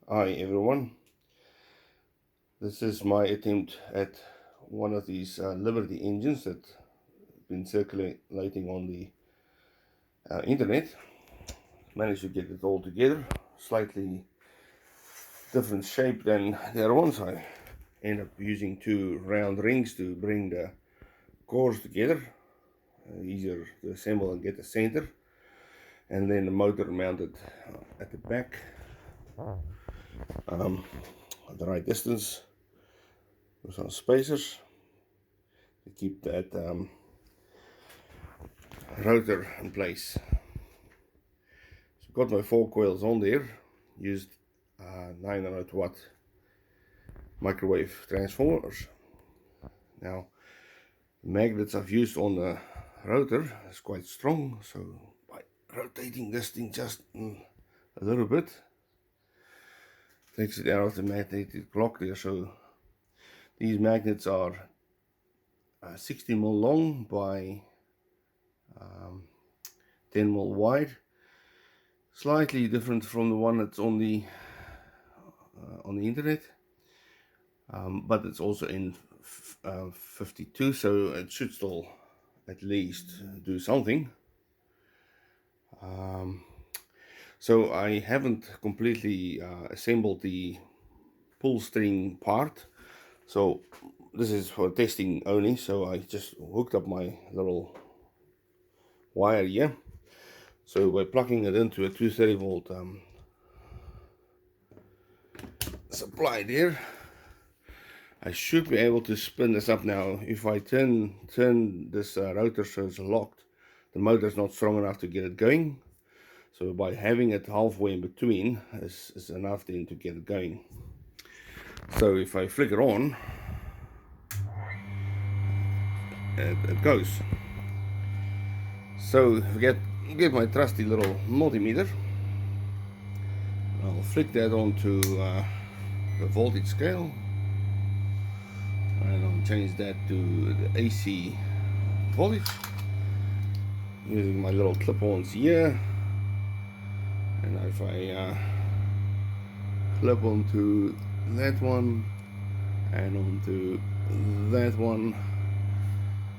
Hi everyone, this is my attempt at one of these Liberty engines that have been circulating on the internet. Managed to get it all together, slightly different shape than the other ones. I end up using two round rings to bring the cores together, easier to assemble and get the center, and then the motor mounted at the back at the right distance with some spacers to keep that rotor in place. So got my 4 coils on there, used 900 watt microwave transformers. Now the magnets I've used on the rotor is quite strong, so by rotating this thing just a little bit takes it out of the magnetic clock there. So these magnets are 60 mil long by 10 mil wide, slightly different from the one that's on the internet, but it's also in 52, so it should still at least do something. So I haven't completely assembled the pull string part, so this is for testing only. So I just hooked up my little wire here. So by plugging it into a 230 volt supply there, I should be able to spin this up. Now if I turn this rotor so it's locked, the motor is not strong enough to get it going. So by having it halfway in between is enough then to get it going. So if I flicker on, it goes. So if I get my trusty little multimeter, I'll flick that onto the voltage scale, and I'll change that to the AC voltage using my little clip-ons here. And if I clip onto that one and onto that one,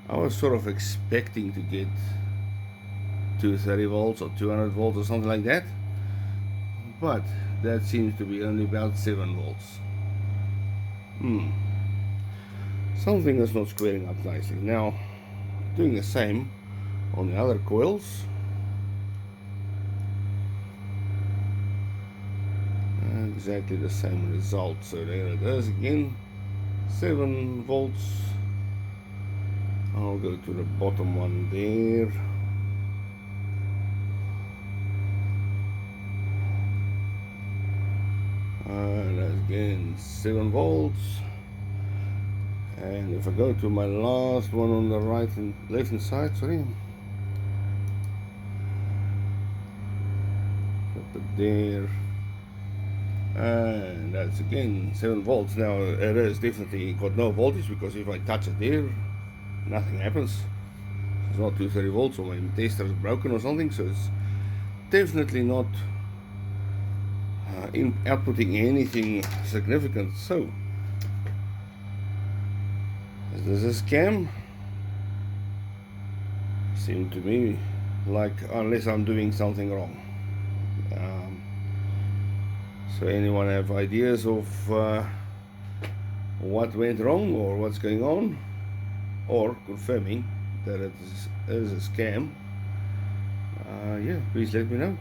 I was sort of expecting to get 230 volts or 200 volts or something like that, but that seems to be only about 7 volts. Something is not squaring up nicely. Now doing the same on the other coils, exactly the same result. So there it is again, 7 volts. I'll go to the bottom one there. That's again 7 volts. And if I go to my last one on the right and left hand side, sorry, put it there, and that's again 7 volts. Now it is definitely got no voltage, because if I touch it there, nothing happens. It's not 230 volts, or my tester is broken or something. So it's definitely not outputting anything significant. So is this a scam? Seems to me like, unless I'm doing something wrong. So anyone have ideas of what went wrong or what's going on, or confirming that it is a scam? Yeah, please let me know.